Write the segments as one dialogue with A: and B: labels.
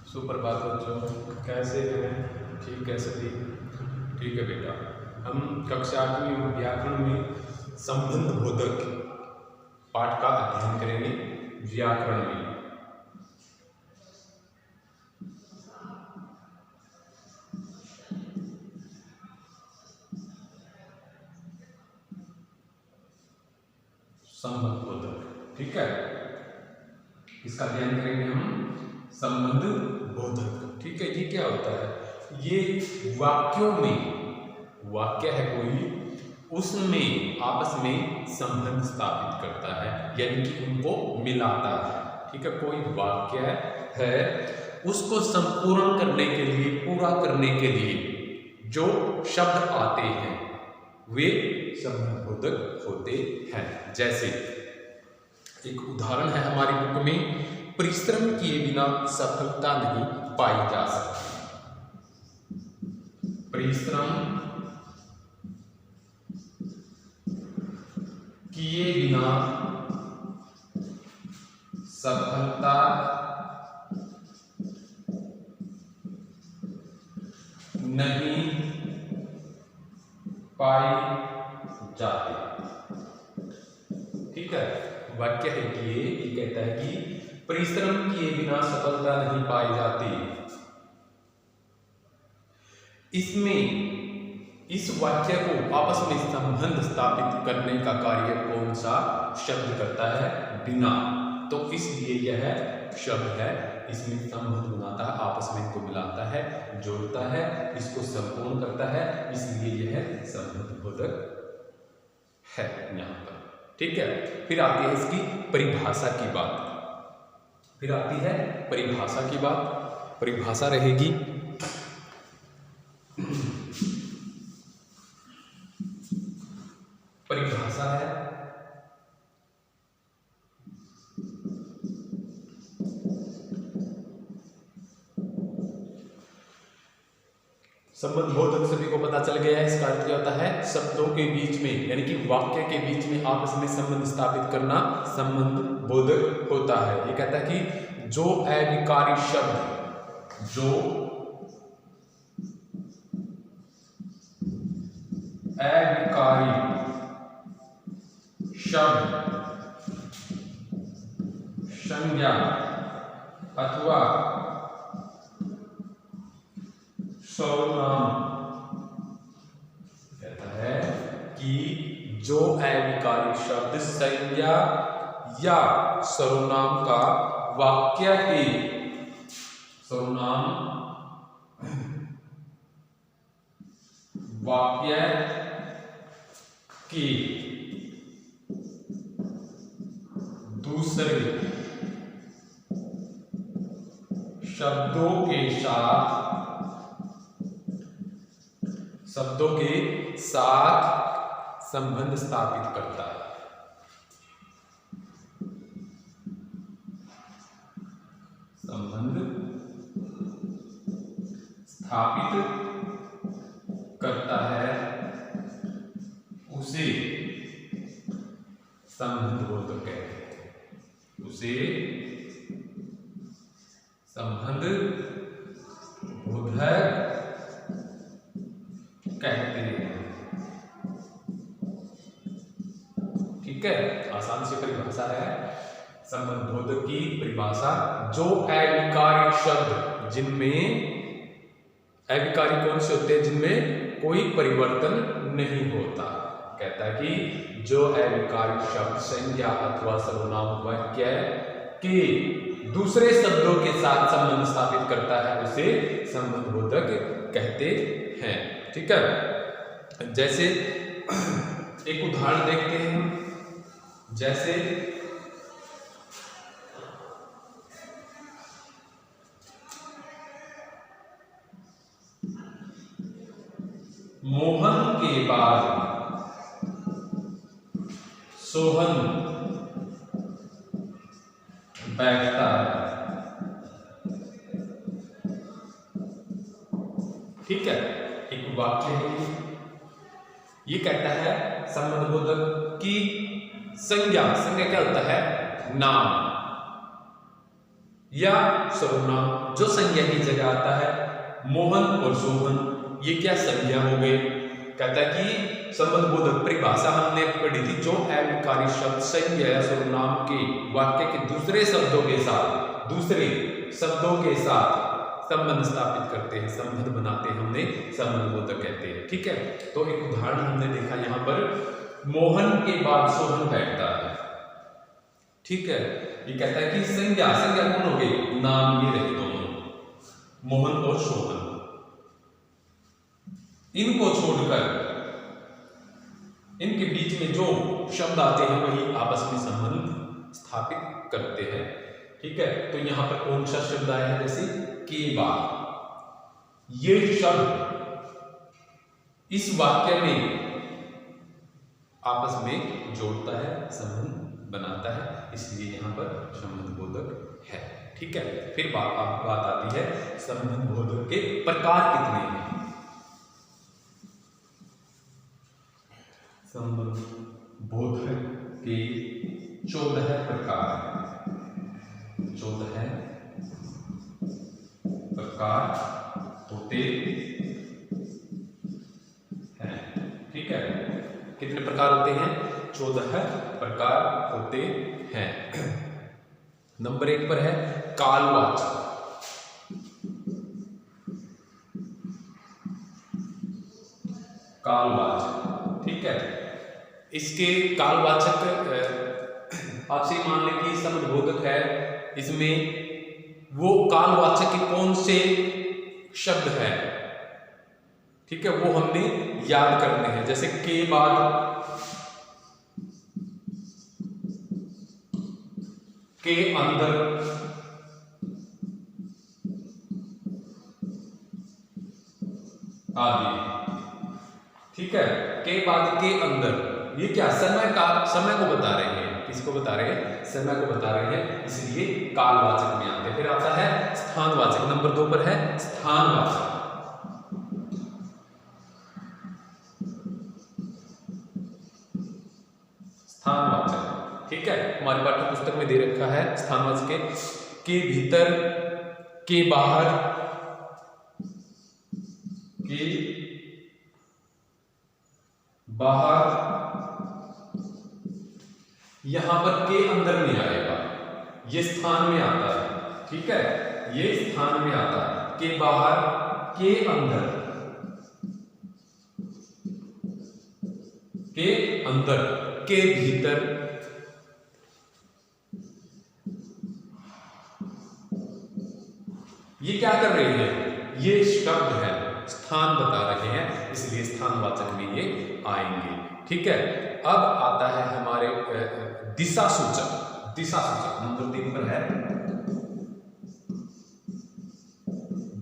A: सुप्रभात बच्चों, कैसे हैं? ठीक है सभी? ठीक है बेटा, हम कक्षा 8वीं व्याकरण में संबंध बोधक पाठ का अध्ययन करेंगे। व्याकरण में संबंध बोधक, ठीक है, इसका अध्ययन करेंगे हम। संबंध बोधक, ठीक है। ये क्या होता है? ये वाक्यों में, वाक्य है कोई, उसमें आपस में संबंध स्थापित करता है, यानी कि उनको मिलाता है। ठीक है, कोई वाक्य है, उसको संपूर्ण करने के लिए, पूरा करने के लिए जो शब्द आते हैं वे संबंध बोधक होते हैं। जैसे एक उदाहरण है हमारी बुक में, परिश्रम किए बिना सफलता नहीं पाई जा सकती। परिश्रम किए बिना सफलता नहीं पाई जाती। ठीक है, वाक्य है कि ये कहता है कि परिश्रम किए बिना सफलता नहीं पाई जाती। इसमें इस वाक्य को आपस में संबंध स्थापित करने का कार्य कौन सा शब्द करता है? बिना। तो इसलिए यह शब्द है, इसमें संबंध बनाता है, आपस में इनको मिलाता है, जोड़ता है, इसको संपूर्ण करता है, इसलिए यह संबंध बोधक है यहां पर। ठीक है, फिर आती है इसकी परिभाषा की बात। फिर आती है परिभाषा की बात। परिभाषा रहेगी परिभाषा है संबंध बोधक, सभी को पता चल गया है। इसका अर्थ क्या होता है? शब्दों के बीच में, यानी कि वाक्य के बीच में आपस में संबंध स्थापित करना संबंध बोधक होता है। ये कहता है कि जो अविकारी शब्द, जो अविकारी शब्द, संज्ञा अथवा सर्वनाम, कहता है कि जो अविकारी शब्द, संज्ञा या सर्वनाम का वाक्य के, सर्वनाम वाक्य के दूसरे शब्दों के साथ, शब्दों के साथ संबंध स्थापित करता है। संबंध स्थापित करता है, उसे संबंध बोधक कहते हैं। उसे संबंध बोधक कहते हैं। ठीक है, आसान से परिभाषा है संबंध बोधक की परिभाषा। जो अविकारी शब्द, जिनमें, अविकारी कौन से होते हैं? जिनमें कोई परिवर्तन नहीं होता। कहता है कि जो अविकारी शब्द, संज्ञा अथवा सर्वनाम वाक्य के दूसरे शब्दों के साथ संबंध स्थापित करता है, उसे संबंध बोधक कहते हैं। ठीक है, जैसे एक उदाहरण देखते हैं। जैसे मोहन के बाद सोहन बैठता है। ठीक है, एक वाक्य है, ये कहता है संबंध बोधक की संज्ञा, संज्ञा क्या होता है? नाम। या सर्वनाम जो संज्ञा की जगह आता है। मोहन और सोहन ये क्या संज्ञा हो गई। कहता है कि संबंधबोधक परिभाषा हमने पढ़ी थी, जो अव्ययकारी शब्द संज्ञा या सर्वनाम के वाक्य के दूसरे शब्दों के साथ संबंध स्थापित करते हैं, संबंध बनाते हैं, हमने संबंधबोधक कहते हैं। ठीक है, तो एक उदाहरण हमने देखा यहाँ पर, मोहन के बाद सोहन बैठता है। ठीक है, ये कहता है कि संज्ञा कौन हो गई, नाम ये रहे दोनों, मोहन और सोहन। इनको छोड़कर इनके बीच में जो शब्द आते हैं वही आपस में संबंध स्थापित करते हैं। ठीक है, तो यहां पर कौन सा शब्द आया है, जैसे के बाद, ये शब्द इस वाक्य में आपस में जोड़ता है, संबंध बनाता है, इसलिए यहां पर संबंधबोधक है। ठीक है, फिर बात आती है संबंधबोधक के प्रकार कितने हैं। संबंधबोधक के 14 प्रकार हैं, 14 प्रकार होते हैं। ठीक है, कितने प्रकार होते हैं, 14 प्रकार होते हैं। नंबर 1 पर है कालवाचक। कालवाचक, ठीक है, इसके कालवाचक आपसे मान लें कि संबंधबोधक है, इसमें वो कालवाचक के कौन से शब्द है, ठीक है, वो हमने याद करने हैं। जैसे के बाद, के अंदर, आदि। ठीक है, के बाद, के अंदर, ये क्या समय को बता रहे हैं। किसको बता रहे हैं, समय को बता रहे हैं, इसलिए कालवाचक में आते हैं। फिर आता है स्थानवाचक, नंबर 2 पर है स्थानवाचक। स्थानवाचक, ठीक है, हमारे पाठ्य पुस्तक में दे रखा है स्थानवाचक के भीतर, के बाहर, के बाहर, यहां पर के अंदर में आएगा, ये स्थान में आता है। ठीक है, ये स्थान में आता है, के बाहर, के अंदर, के अंदर, के भीतर, ये क्या कर रहे हैं, ये शब्द है, स्थान बता रहे हैं, इसलिए स्थानवाचक में ये आएंगे। ठीक है, अब आता है हमारे दिशा सूचक। दिशा सूचक नंबर 3 पर है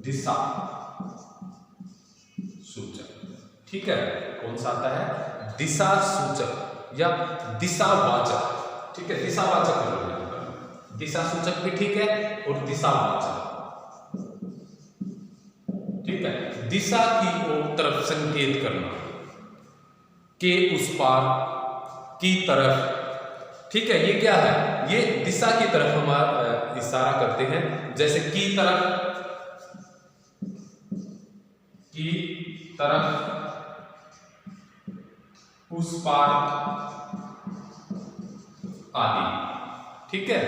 A: दिशा सूचक। ठीक है, कौन सा आता है, दिशा सूचक या दिशावाचक। ठीक है, दिशावाचक, दिशा सूचक भी ठीक है और दिशावाचक। ठीक है, दिशा की ओर तरफ संकेत करना, के उस पार, की तरफ। ठीक है, ये क्या है, ये दिशा की तरफ हमारा इशारा करते हैं। जैसे की तरफ, की तरफ, उस पार, आदि। ठीक है,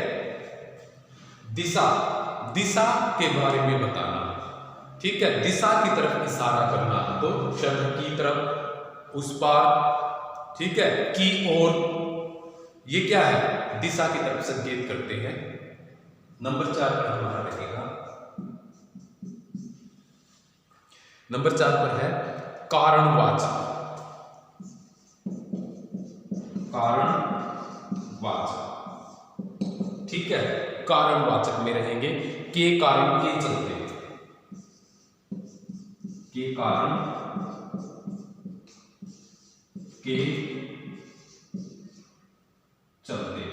A: दिशा, दिशा के बारे में बताना। ठीक है, दिशा की तरफ इशारा करना, तो शब्द की तरफ, उस पार, ठीक है, की ओर, ये क्या है, दिशा की तरफ संकेत करते हैं। नंबर 4 पर हमारा रहेगा, नंबर 4 पर है कारणवाचक। कारणवाचक, ठीक है, कारणवाचक में रहेंगे के कारण, के चलते, के कारण, के चलते।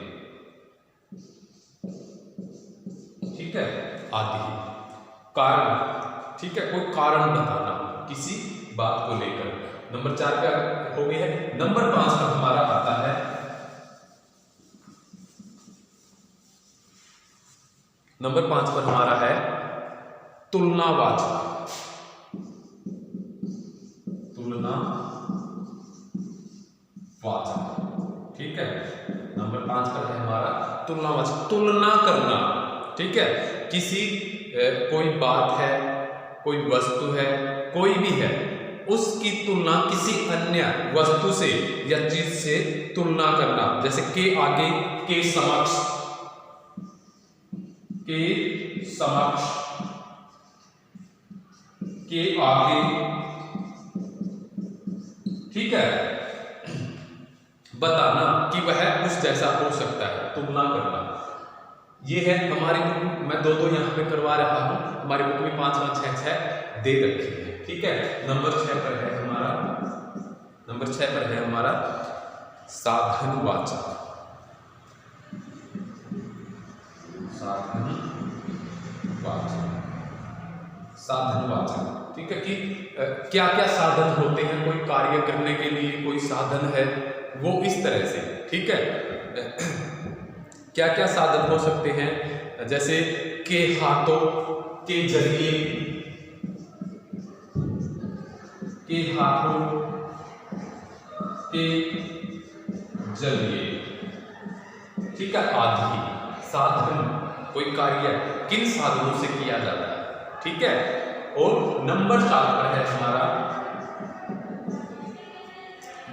A: ठीक है, आदि कारण। ठीक है, कोई कारण बताना किसी बात को लेकर। नंबर 4 पे हो गई है। नंबर 5 पर हमारा आता है, नंबर 5 पर हमारा है तुलनावाचक। तुलनावाचक, ठीक है। नंबर 5 पर है हमारा तुलनावाचक, तुलना करना, ठीक है। किसी कोई बात है, कोई वस्तु है, कोई भी है, उसकी तुलना किसी अन्य वस्तु से या चीज से तुलना करना। जैसे के आगे, के समक्ष, के समक्ष, के आगे, ठीक है। बताना कि वह उस जैसा हो सकता है, तुलना करना। ये है हमारी बुक, मैं दो यहाँ पे करवा रहा हूं। हमारी बुक में 5 5 6 6 दे रखी है, ठीक है। नंबर 6 पर है हमारा साधनवाचक। साधनवाचक, ठीक है। कि क्या क्या साधन होते हैं कोई कार्य करने के लिए, कोई साधन है वो इस तरह से, ठीक है। क्या क्या साधन हो सकते हैं, जैसे के हाथों, के जरिए, के हाथों के जरिए, ठीक है। आदि साधन, कोई कार्य किन साधनों से किया जाता है, ठीक है। और नंबर 7 पर है हमारा,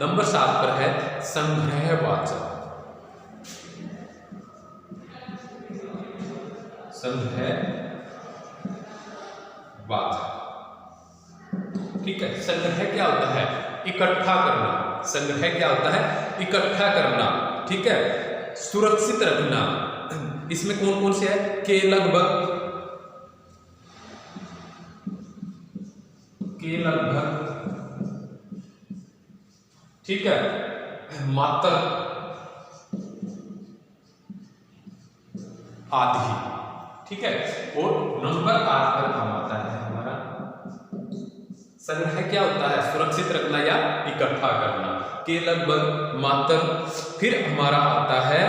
A: नंबर 7 पर है संग्रहवाचक। संग्रहवाचक, ठीक है। संग्रह क्या होता है, इकट्ठा करना। संग्रह क्या होता है, इकट्ठा करना, ठीक है। सुरक्षित रखना, इसमें कौन कौन से है, के लगभग, ठीक है। मात्र, आदि, ठीक है। और नंबर 8 पर काम आता है हमारा संग्रह क्या होता है, सुरक्षित रखना या इकट्ठा करना, के लगभग, मात्र। फिर हमारा आता है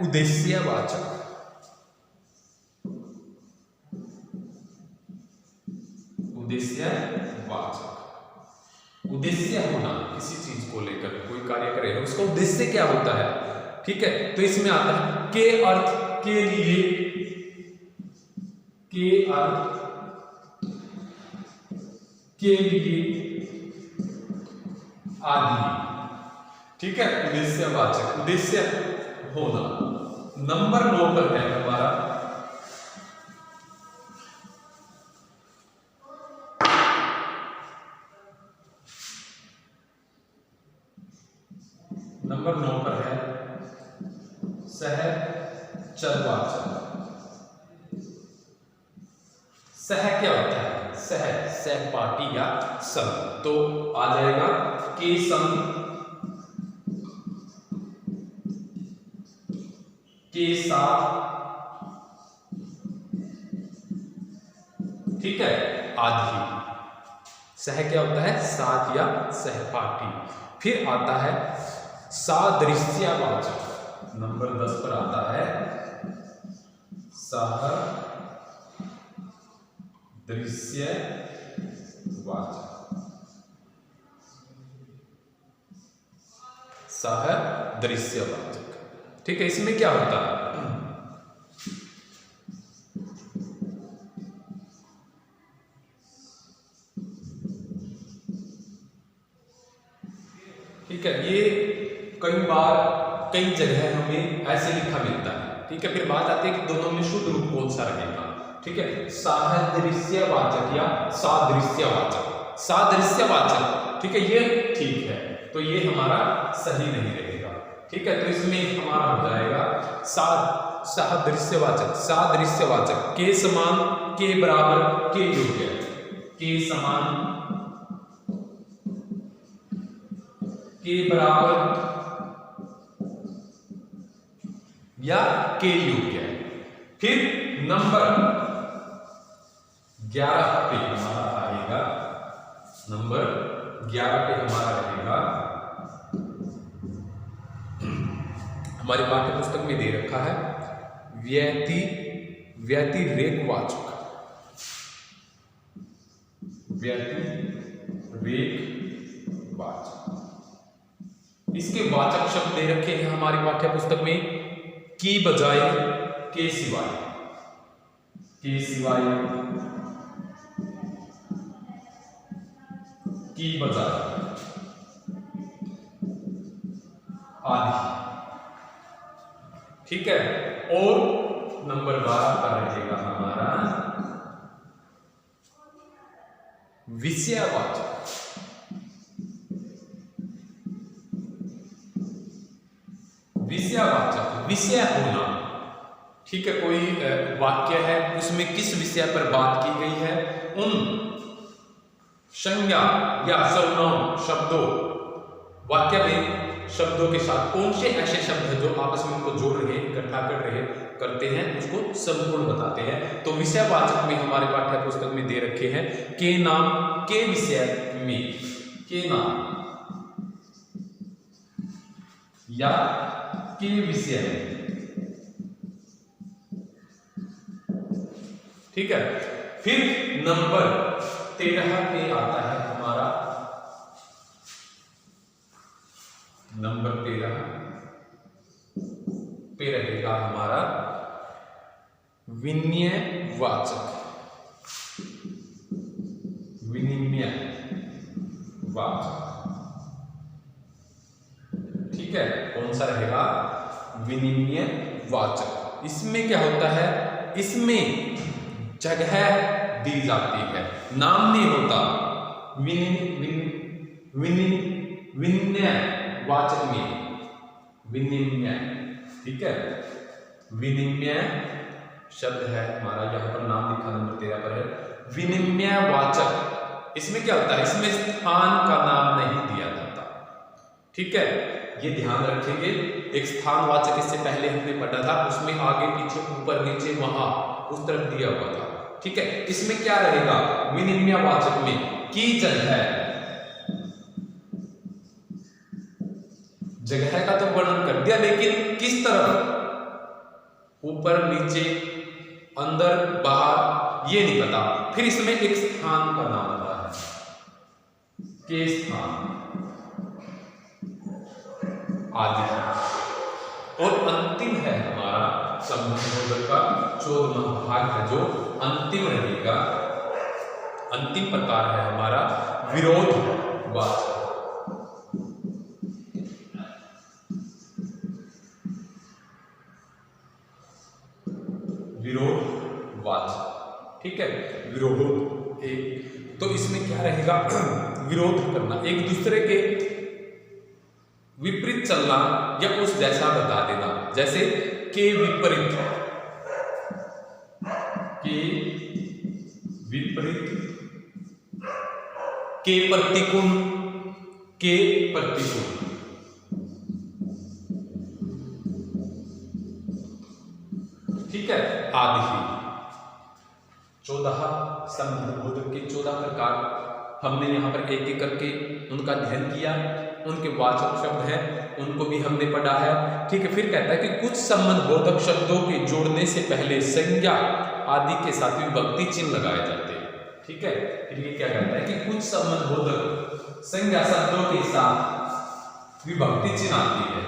A: उद्देश्यवाचक। उद्देश्यवाचक, उद्देश्य होना, किसी चीज को लेकर कोई कार्य करे उसका उद्देश्य क्या होता है, ठीक है। तो इसमें आता है के अर्थ, के लिए, के अर्थ, के लिए, आदि, ठीक है। उद्देश्यवाचक, उद्देश्य होना। नंबर 9 पर है हमारा सहचरवाचक। सह क्या होता है, सहपाठी या संग, तो आ जाएगा के संग, के साथ, ठीक है, आदि। सह क्या होता है, साथ या सहपाठी। फिर आता है सादृश्यवाचक। नंबर 10 पर आता है सादृश्यवाचक, ठीक है। इसमें क्या होता है, ठीक है। ये कई बार कई जगह हमें ऐसे लिखा मिलता है, ठीक है। फिर बात आती है कि दोनों में शुद्ध रूप कौन सा रहेगा, ठीक है। सादृश्यवाचक या सादृश्यवाचक, सादृश्यवाचक, ठीक है, ये ठीक है। तो ये हमारा सही नहीं रहेगा, ठीक है। तो इसमें हमारा हो जाएगा सादृश्यवाचक, सादृश्यवाचक, के समान, के बराबर, के योग्य, के समान, के बराबर या के योग्य। फिर नंबर 11 पे हमारा आएगा, नंबर 11 पे हमारा रहेगा, हमारी पाठ्य पुस्तक में दे रखा है व्यतिरेकवाचक, व्यतिरेकवाचक। इसके वाचक शब्द दे रखे हैं हमारी पाठ्य पुस्तक में, की बजाय, के सिवाय, के सिवाय, की बजाय, आदि। ठीक है। और नंबर 12 पर रहेगा हमारा विषयवाचक। विषयवाचक, विषय होना। ठीक है, कोई वाक्य है, उसमें किस विषय पर बात की गई है, उन संज्ञा या सर्वनाम शब्दों, वाक्य में शब्दों के साथ कौन से ऐसे शब्द हैं जो आपस में उनको जोड़ रहे, इकट्ठा कर रहे, करते हैं, उसको संपूर्ण बताते हैं। तो विषयवाचक में हमारे पाठ्य पुस्तक में दे रखे हैं के नाम, के विषय में, के नाम या के विषय में। ठीक है। फिर नंबर 13 पे आता है हमारा, नंबर 13 पे रहेगा हमारा विनिमयवाचक, विनिमयवाचक। ठीक है, कौन सा रहेगा, विनिमयवाचक। इसमें क्या होता है, इसमें जगह दी जाती है, नाम नहीं होता। विनिमयवाचक में, विनिमय। ठीक है, विनिमय शब्द है हमारा, यहां पर नाम लिखा नंबर 13 पर है, विनिमयवाचक। इसमें क्या होता है, इसमें स्थान का नाम नहीं दिया जाता। ठीक है, ये ध्यान रखेंगे। एक स्थानवाचक इससे पहले हमने पढ़ा था, उसमें आगे पीछे ऊपर नीचे वहां उस तरफ दिया हुआ था। ठीक है, इसमें क्या रहेगा, विनिमयवाचक में की जगह, जगह का तो वर्णन कर दिया, लेकिन किस तरफ, ऊपर नीचे अंदर बाहर, ये नहीं पता। फिर इसमें एक स्थान का नाम आता है, के स्थान आदि। और अंतिम है हमारा संबंधबोधक का 14वां भाग है, जो अंतिम रहेगा। अंतिम प्रकार है हमारा विरोधवाचक, विरोधवाचक। ठीक है, विरोध एक, तो इसमें क्या रहेगा, विरोध करना, एक दूसरे के विपरीत चलना या उस जैसा बता देना। जैसे के विपरीत, के विपरीत, के प्रतिकूल, के प्रतिकूल। ठीक है, आदि। 14 संबंधबोधक के 14 प्रकार हमने यहाँ पर एक एक करके उनका अध्ययन किया। उनके वाचक शब्द हैं, उनको भी हमने पढ़ा है। ठीक है, फिर कहता है कि कुछ संबंधबोधक शब्दों के जोड़ने से पहले संज्ञा आदि के साथ विभक्ति चिन्ह लगाए जाते हैं। ठीक है, फिर ये क्या कहता है कि कुछ संबंधबोधक संज्ञा शब्दों के साथ विभक्ति चिन्ह आती है।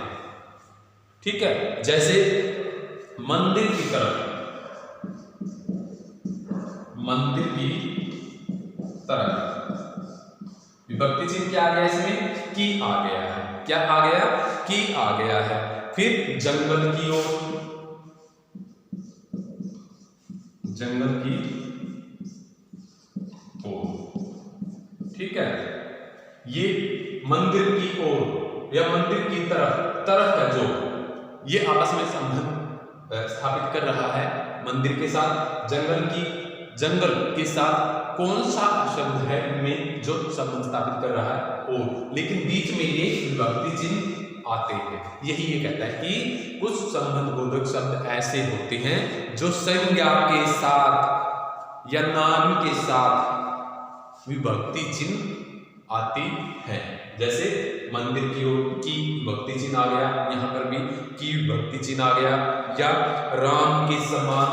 A: ठीक है, जैसे मंदिर की तरफ, मंदिर की तरफ विभक्ति चिन्ह क्या आ गया, इसमें की आ गया है। क्या आ गया, की आ गया है। फिर जंगल की ओर, जंगल की ओर। ठीक है, ये मंदिर की ओर या मंदिर की तरफ, तरफ है जो, ये आपस में संबंध स्थापित कर रहा है मंदिर के साथ। जंगल की, जंगल के साथ कौन सा शब्द है इनमें जो संबंध स्थापित कर रहा है, और, लेकिन बीच में ये विभक्ति चिन्ह आते हैं। यही ये कहता है कि कुछ संबंधबोधक शब्द ऐसे होते हैं जो संज्ञा के साथ या नाम के साथ विभक्ति चिन्ह आती है। जैसे मंदिर की ओर की विभक्ति चिन्ह आ गया, यहाँ पर भी की विभक्ति चिन्ह आ गया। या राम के समान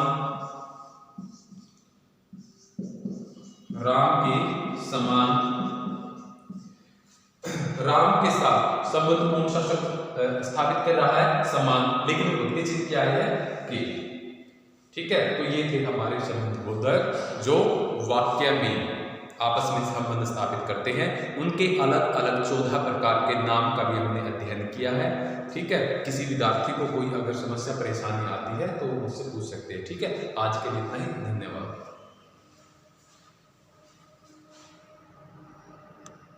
A: राम के समान, राम के साथ संबंध कौन सा शब्द स्थापित कर रहा है? समान, लेकिन विभक्ति चिन्ह क्या है? के। ठीक है, तो ये थे हमारे संबंध बोधक जो वाक्य में आपस में संबंध स्थापित करते हैं। उनके अलग अलग 14 प्रकार के नाम का भी हमने अध्ययन किया है। ठीक है, किसी विद्यार्थी को कोई अगर समस्या परेशानी आती है तो मुझसे पूछ सकते हैं। ठीक है, आज के लिए इतना ही, धन्यवाद।